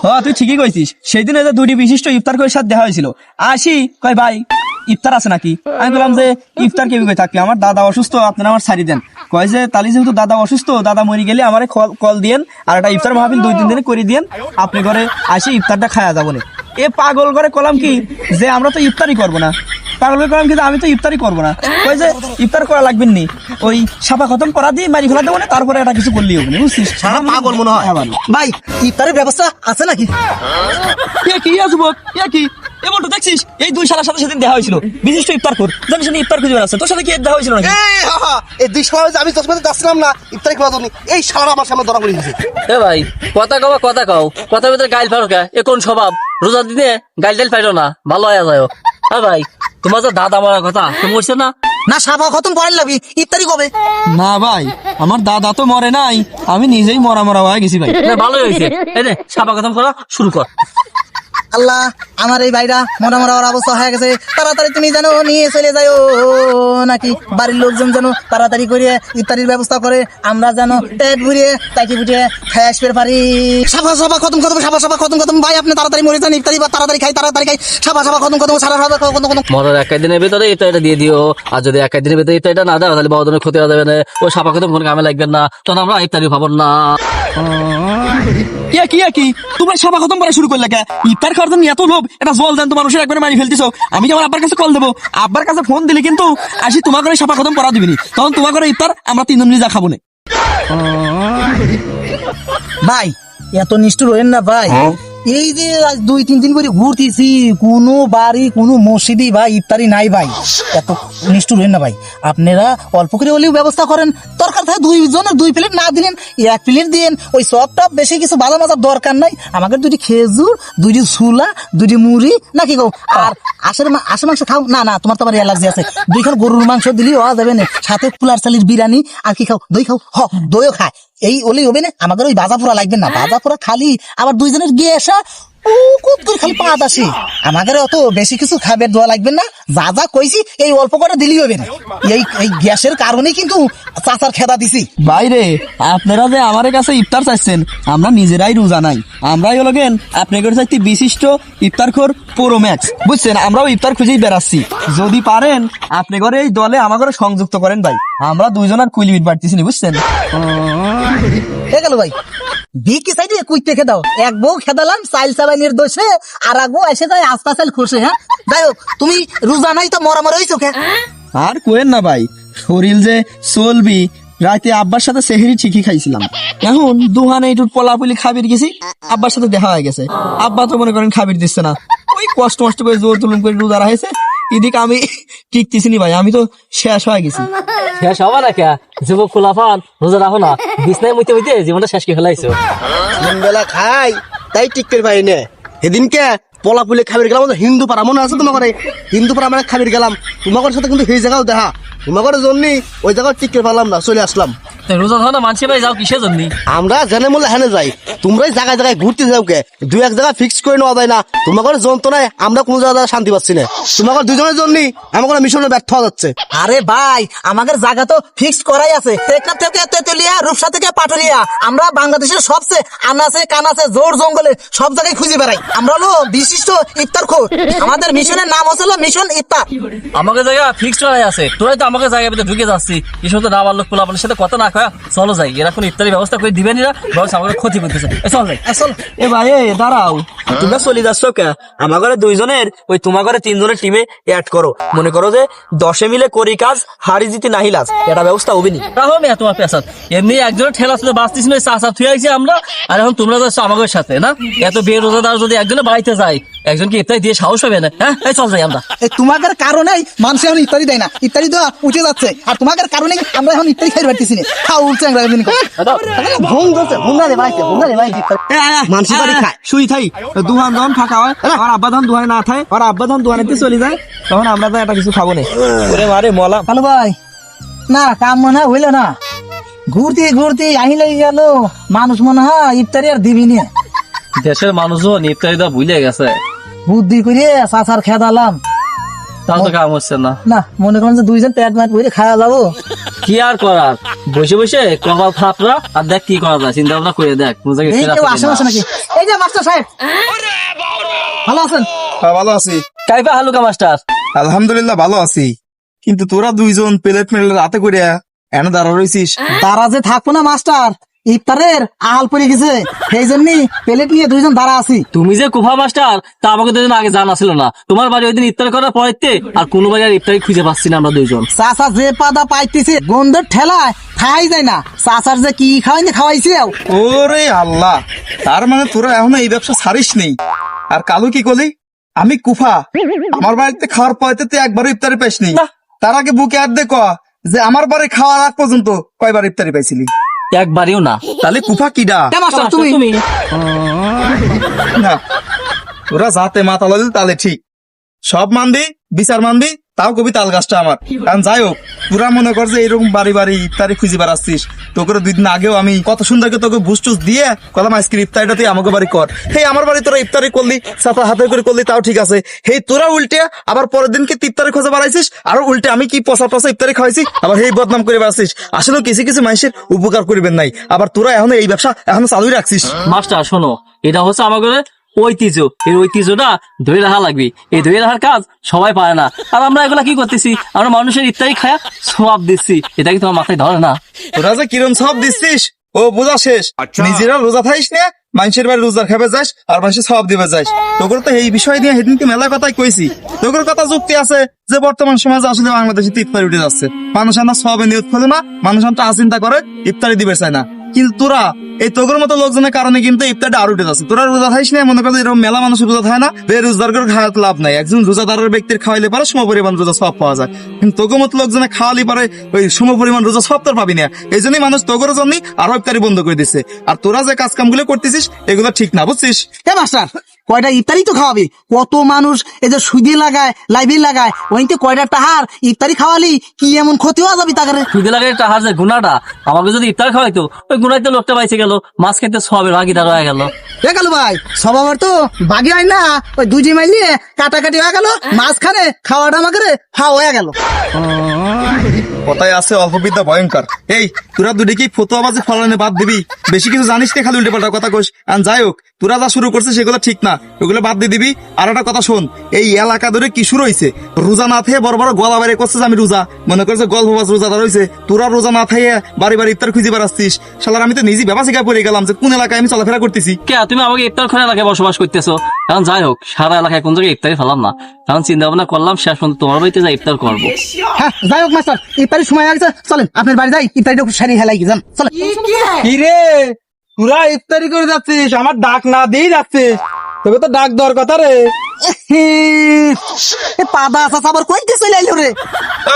হ্যাঁ তুই ঠিকই কইছিস, সেই দিন যে 2টি বিশিষ্ট ইফতার করে সাথে দেখা হয়েছিল, আসি কয় ভাই ইফতার আছে নাকি, আমি বললাম যে ইফতার কেবি কই থাকবে, আমার দাদা অসুস্থ, আপনারা আমার ছাড়ি দেন। কয় যে তালি যেহেতু দাদা অসুস্থ, দাদা মরে গেলে আমার কল দিয়েন, আর একটা ইফতার মাহফিল 2-3 দিনে করে দিয়েন, আপনি ঘরে আসি ইফতারটা খাওয়া যাবো না। এ পাগল করে কলাম কি যে আমরা তো ইফতারি করবো না, পাগল করে কলাম কিন্তু আমি তো ইফতারি করবো না, কয় যে ইফতার করা লাগবেন নি, ওই সাফা খতম করা দিয়ে মারি ফেলা দেবো না, তারপরে এটা কিছু করলেই হবে না, বুঝছিস? সারা পাগল মনে হয়। ভাই ইফতারের ব্যবস্থা আছে নাকি? কি আসবো কি এমন তো দেখছিস, এই 2 শালার সাথে সেদিন দেখা হয়েছিল, বিশিষ্ট ইফতার কর, জানিস না ইফতার খুঁজে বেড়াচ্ছে, তোর সাথে কি দেখা হয়েছিল নাকি? এই 2 সময় আমি চশমাতে যাচ্ছিলাম না ইফতারি খাওয়া জন্য, এই শালা আমার সামনে ধরা পড়ে গেছে। এ ভাই, কথা কও, কথা ভিতরে গাইল ফারো কে, এ কোন স্বভাব? রোজা দিনে গাইল টাইল পাইলো না, ভালো হয়ে যায়। হ্যাঁ ভাই, তোমার যে দাদা মারার কথা, তুমি বলছো না? না সাফা খতম করার লাগবে, ইফতারি কবে? না ভাই, আমার দাদা তো মরে নাই, আমি নিজেই মরা হয়ে গেছি ভাই। ভালোই হয়েছে, এই নে সাপা খতম করা শুরু কর। আল্লাহ, আমার এই ভাইরা মরা মরার অবস্থা হয়ে গেছে, তাড়াতাড়ি তুমি জানো নিয়ে চলে যাও, নাকি বাড়ির লোকজন যেন তাড়াতাড়ি করে ইফতারির ব্যবস্থা করে, আমরা যেন পেট ভরিয়ে তাকে ফুটিয়ে খাই আসতে পারি। সাফা খতম ভাই, আপনি তাড়াতাড়ি মরে যান, ইফতারি তাড়াতাড়ি খাই সাফা খতম সারা খতম। মরার 1 দিনের ভিতরে এটা দিয়ে দিও, আর যদি 1 দিনের ভিতরে এটা না দাও তাহলে বড় ধরনের ক্ষতি হয়ে যাবে না, ও সাপা খতম কোনো কামে লাগবে না, তখন আমরা ইফতারি পাবো না। কি তোমরা সাপা খতম করা শুরু করলে কে? ইফতার খাওয়ার জন্য এত লোভ, এটা জল দেন তো মানুষের একবারে মারি ফেলতেছো। আমি কি আমার আব্বার কাছে কল দেবো? আব্বার কাছে ফোন দিলে কিন্তু আসি তোমার করে সাপা খতম করা দিবিনি, তখন তোমার করে ইফতার আমরা 3 জন মিলে যা খাবো না। ভাই এত নিষ্ঠুর হইেন না ভাই, এই যে আজ 2-3 দিন করে ঘুরতেছি, কোনো বাড়ি কোনো মসজিদই ভাই ইফতারি নাই ভাই, এত নিষ্ঠুর হইেন না ভাই। আপনারা অল্প করে হলেও ব্যবস্থা করেন, দরকার থাকে 2 জনের 2 প্লেট না দিলেন 1 প্লেট দিন, ওই সবটা বেশি কিছু ভালো মজার দরকার নাই, আমাকে 2টি খেজুর 2টি ছোলা 2টি মুড়ি নাকি গো, আর আশের মাংস খাও না, তোমার তো আবার অ্যালার্জি আছে, 2খান গরুর মাংস দিলেই হওয়া যাবে না, সাথে পোলার চালির বিরিয়ানি, আর কি খাও দই খাও, দইও খায়, এই ওলি হবে না, আমাদের ওই বাজা পোড়া লাগবে না, বাজা পোড়া খালি আবার 2 জনের গিয়ে আসা খালি পাত আসে, আমাদের অত বেশি কিছু খাবার দেওয়া লাগবে না, যা কইছি এই অল্প করে দিলেই হবে না, এই গ্যাসের কারণে কিন্তু চাচার খেদা দিছি। বাইরে আপনারা যে আমার কাছে ইফতার চাইছেন, আমরা নিজেরাই রোজা নাই, আমরাই হলো গেন আপনাদের চাইতে বিশিষ্ট ইফতারখোর প্রো ম্যাক্স, বুঝছেন? আমরাও ইফতার খুঁজেই বেড়াচ্ছি, যদি পারেন আপনি ঘরে এই দলে আমার ঘরে সংযুক্ত করেন ভাই, আমরা 2 জন আর কুইলিমিট বাড়তেছি না, বুঝছেন? হয়ে গেল ভাই, বিকি সাইডে কুইতে খেদাও এক বউ খেদালাম চাইল চালানির দোষে আর এক বউ এসে যায় আস্তা চাইল খসে। হ্যাঁ যাই হোক, তুমি রোজা নাই তো মরা মরা হয়েছো কে? আর কোয়েন না ভাই, শরীর যে চলবি। রাতে আব্বার সাথে সেহরি ঠিকই খাইছিলাম, এখন দুহানে একটু পোলাপুলি খাবির গেছি, আব্বার সাথে দেখা হয়ে গেছে। আব্বা তো মনে করেন খাবির দিচ্ছে না, ওই কষ্ট মষ্ট করে জোর তুলুম করে রোজা রাখেছে। এদিকে আমি টিকতেছি নি ভাই, আমি তো শেষ হয়ে গেছি। শেষ হবা না কে যুবক খোলাফান রোজা রাখো না, বিছনায় মুইতে মুইতে জীবনটা শেষ করে ফেলাইছো। বেলা খাই তাই টিকতে পারি না। সেদিনকে পলা পুলে খাবির গেলাম হিন্দু পাড়া, মনে আছে তোমার? হিন্দু পাড়া মানে খাবির গেলাম, তোমার সাথে কিন্তু সেই জায়গাও দেখা, তোমার জন্য ওই জায়গা টিকতে পারলাম না, চলে আসলাম। রোজা ধরো না মানুষের ভাই যাও কিসের জন্য? আমরা জেনে মূল্যে হেনে যাই, তোমরাই জায়গায় জায়গায় ঘুরতে যাও কে, দুই এক জায়গা ফিক্স করে নেওয়া যায় না। তোমার যন্ত্রণায় আমরা কোনো জায়গায় শান্তি পাচ্ছি না, তোমার দুজনের জন্য আমার মিশনে ব্যর্থ হওয়া যাচ্ছে। আরে ভাই, আমাদের জায়গা তো ফিক্স করাই আছে। টেকনাফ থেকে তেতুলিয়া, রূপসা থেকে পাটুরিয়া, আমরা বাংলাদেশের সবচেয়ে আনাচে কানাচে জোর জঙ্গলে সব জায়গায় খুঁজে বেড়াই। আমরা হলো বিশিষ্ট ইফতার খোর। আমাদের মিশনের নাম হচ্ছিল মিশন ইফতার। আমাকে জায়গা ফিক্স করাই আছে, তোরাই তো আমাকে জায়গায় ভিতরে ঢুকে যাচ্ছি। এই সময় না বাল্য পোলাপানের সাথে কথা না কয়া চলো যাই, এরা কোন ইফতারি ব্যবস্থা করে দিবেন না, বরং আমাকে ক্ষতি করতেছে। চল যাই। এ ভাই দাঁড়াও, তোমরা চলে যাচ্ছ কে? আমার ঘরে দুইজনের ওই তোমার ঘরে তিনজনের টিমে অ্যাড করো। মনে করো যে 10 মিলে করি কাজ, হারি জিতি নাহি লাজ, এটা ব্যবস্থা হবে নি। তাহলে আমি তোমার পেশাত এমনি একজনের ঠেলা শুনে বাঁচতেছি না, চা থুয়ে আইছি আমরা, আর এখন তোমরা যাচ্ছ আমাদের সাথে না। এত বেরোজাদার যদি একজনে বাড়িতে যায়, একজনকে ইফতারি দিয়ে সাহস হবে না? হ্যাঁ এই চল যাই আমরা। তোমাদের কারণেই মানুষ এখন ইফতারি দেয় না, ইফতারি তো উঠে যাচ্ছে। আর তোমাদের কারণেই আমরা এখন ইফতারি খাই পারতেছি না। খাও উঠছে ভুল করছে, ভুঙ্গারে ভাইছে, ভুঙ্গারে ভাই মানুষের বাড়ি খায়। শুই থাই দুহান যখন ফাঁকা হয়, আর আব্বা যখন দুহানে না থাকে, আর আব্বা যখন দুহানেতে চলে যায়, তখন আমরা তো একটা কিছু খাবো না। ওরে মারে মলা। ভালো ভাই, না কাম মনে হয় হইলো না। ঘুরতে ঘুরতে আহিলে গেল, মানুষ মনে হয় ইফতারি আর দিবি না। দেশের মানুষজন ইফতারি দেওয়া ভুলে গেছে, বুদ্ধি করে চাচার খেদালাম। তাও তো কাম হচ্ছে না। না মনে করেন যে দুইজন পেট মাট করে খাওয়া যাবো। কি আর করার, বসে বসে কপাল খাপরা আর দেখ কি করা যায়, চিন্তা ভাবনা করে দেখ কোন জায়গায় এই ফেরা কেউ ফেরি আসে না। আসে নাকি? এই যে মাস্টার সাহেব, ভালো আছেন? হ্যাঁ ভালো আছি, কাইফা হালুকা মাস্টার? আলহামদুলিল্লাহ ভালো আছি। কিন্তু তোরা দুইজন প্লেট মেলে রাতে করে এনে দাঁড়া রয়েছিস। তারা যে থাকবো না মাস্টার, ইফতারের আহাল পড়ে গেছে, সেই জন্যই প্লেট নিয়ে দুইজন দাঁড়া আছি। তুমি যে কুফা মাস্টার তা আমাকে দুজন আগে জানা ছিল না। তোমার বাড়ি ওই দিন ইফতার করার পরেতে আর কোনো বাড়ি আর ইফতারি খুঁজে পাচ্ছি না আমরা দুইজন। চাচা যে পাদা পাইতেছে গন্ধের ঠেলায় খাই যায় না। চাচার যে কি খাওয়াইনি খাওয়াইছে। ওরে আল্লাহ, তার মানে তোরা এখনো এই ব্যবসা ছাড়িস নেই। আর কালু কি করলি? আমি কুফা, আমার বাড়িতে খাওয়ার পরেতে তুই একবারও ইফতারি পাইসনি। তার আগে বুকে আর দে কয়া যে আমার বাড়ি খাওয়ার আগ পর্যন্ত কয়বার ইফতারি পাইছিলি? একবারও না। তাহলে কুফা কিডা? মাস্টার তুমি না, তোরা যাতে মাথা লাল তাহলে ঠিক, সব মানবি বিচার মানবি, তাও কবি তাল গাছটা আমার। কারণ যাই হোক, তোরা মনে কর যে এরকম বাড়ি বাড়ি ইফতারি খুঁজে বেড়াচ্ছিস। তোকে 2 দিন আগেও আমি কত সুন্দর করে তোকে বুস্টুস দিয়ে কলাম আজকের ইফতারিটা তুই আমাকে বাড়ি কর। হেই আমার বাড়ি তোরা ইফতারি করলি, সাথে হাতে করে করলি, তাও ঠিক আছে। হেই তোরা উল্টে আবার পরের দিনকে ইফতারি খোঁজে বেড়াইছিস, আর উল্টে আমি কি পচা পচা ইফতারি খাওয়াইছি, আবার হেই বদনাম করে বেড়াচ্ছিস। আসলে কিছু কিছু মানুষের উপকার করিবেন নাই, আবার তোরা এখন এই ব্যবসা এখনো চালুই রাখছিস। মাস্টার শোনো, এটা হচ্ছে আমাদের ঐতিহ্য, এই ঐতিহ্যটা ধরে রাখা লাগবে। এই ধরে রাখার কাজ সবাই পারে না, আর আমরা এগুলা কি করতেছি? আমরা মানুষের ইফতারি খায়া সওয়াব দিচ্ছি, এটা কি তোমার মাথায় ধরে না? তোরা যে কিরম সব দিচ্ছিস ও বোঝা শেষ। নিজেরা রোজা থাইস না, মানুষের বাড়ি রোজা খাবে যাস, আর মানুষের সব দিবে যাস। তোর তো এই বিষয় নিয়ে সেদিনকে মেলা কথাই কইছি। তোর কথা যুক্তি আছে যে বর্তমান সমাজে আসলে বাংলাদেশে ইফতারি উঠে যাচ্ছে। মানুষ আমরা সবে নিয়ত খোলে না, মানুষ আমরা চিন্তা করে ইফতারি দিবে চায় না। কিন্তু তোরা এই তোর মতো লোকজনের কারণে কিন্তু ইফতারটা আর উঠে যাচ্ছে। তোরা রোজা খাইস না, মনে করো এরকম মেলা মানুষ রোজা খায় না, বেরোজগার করে খাওয়াতে লাভ নাই। একজন রোজাদারের ব্যক্তির খাওয়াইলে পারে সম পরিমাণ রোজা সব পাওয়া যায়, কিন্তু তোর মতো লোকজনে খাওয়ালে পারে ওই সম পরিমাণ রোজা সব তোর পাবি না। এই জন্যই মানুষ তোর জন্য আর ইফতারি বন্ধ করে দিচ্ছে। আর তোরা যে কাজ কামগুলো করতেছিস এগুলো ঠিক না, বুঝছিস? এ মাস্টার, কয়টা ইফতারি তো খাওয়াবি? কত মানুষ এই যে সুদি লাগায়, লাইভে লাগায়, ওইতে কয়টা টাহার ইফতারি খাওয়ালি কি এমন ক্ষতি হওয়া যাবি তাকে? সুদে লাগে টাহার যে গুণাটা, আমাকে যদি ইফতার খাওয়াইতো ওই গুণাইতে লোকটা বাইছে গেল, মাছ খেতে সবের ভাগিদার হয়ে গেল। গেল ভাই, সবার তো বাগি হয় না, ওই দুজি মাইলিয়ে কাটাকাটি হয়ে গেল, মাঝখানে খাওয়াটা আমাকে খাওয়া হয়ে গেল। কথায় আছে অল্প বিদ্যা ভয়ঙ্কর। এই তোরা দুটি কি ফতোয়াবাজি ফলানে বাদ দিবি? বেশি কিছু জানিস না, খালি উল্টে পাল্টা কথা কইস। আর যাই হোক, তোরা যা শুরু করছিস সেগুলো ঠিক না, ওগুলো বাদ দিয়ে দিবি। আর একটা কথা শোন, এই এলাকা ধরে কি শুরু হয়েছে? রোজা না থেকে বড় বড় গলা বাইরে করছে যে আমি রোজা, মনে করছে গল্পবাজ রোজাদার হয়েছে। তোরা রোজা না থেকে বাড়ি বাড়ি ইফতার খুঁজে বেড়াচ্ছিস। শালার আমি তো নিজে ব্যবসায়িকা পড়ে গেলাম যে কোন এলাকায় আমি চলাফেরা করতেছি। কে তুমি আমাকে ইফতার করে এলাকায় বসবাস করতেছো? কারণ যাই হোক, সারা এলাকায় কোন জায়গায় ইফতারি ফেলাম না, কারণ চিন্তা ভাবনা করলাম শেষ পর্যন্ত তোমার বাড়িতে যাই ইফতার করবো। হ্যাঁ যাই হোক মাস্টার, ইফতারির সময় হয়ে গেছে, চলেন আপনার বাড়ি যাই, ইফতারিটা সারি হেলাই যান চলেন। কি রে তোরা ইফতারি করে যাচ্ছিস, আমার ডাক না দিয়ে যাচ্ছিস? তবে তো ডাক দেওয়ার কথা রে। পাদা আসা আবার কইতে চলে আইলো রে।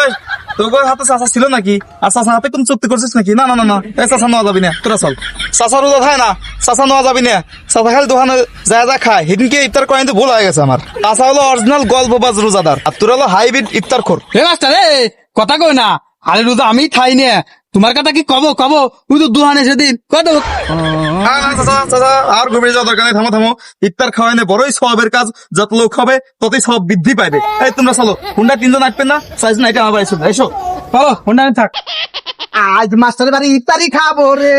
এই, তোর হাতে চাচা ছিল নাকি? আর চাচা হাতে কোন চুক্তি করছিস নাকি? না না না না, এই চাচা নেওয়া যাবি না, তোরা চল। চাচা রোজা খায় না, চাচা নেওয়া যাবি না। চাচা খালি দোকানে যা যা খায়, সেদিনকে ইফতার করা কিন্তু ভুল হয়ে গেছে আমার। চাচা হলো অরিজিনাল গল্পবাজ রোজাদার, আর তোরা হলো হাইব্রিড ইফতার খোর। হে মাস্টার রে, কথা কই না, আরে রোজা আমি খাই নে, তোমার কথা কি কব তুই তো দুহানে সেদিন কত। চাচা আর গভীরে যাওয়া দরকার নেই, থামো থামো। ইফতার খাওয়াই বড়ই সবের কাজ, যত লোক হবে ততই সব বৃদ্ধি পাইবে। এই তোমরা চলো, হুন্ডা তিনজন আসবেন না, সাইজ না এটা আমার বাড়ি শুধু এসো। চলো হুন্ডা থাক। আজ মাস্টারের বাড়ি ইফতারি খাবো রে।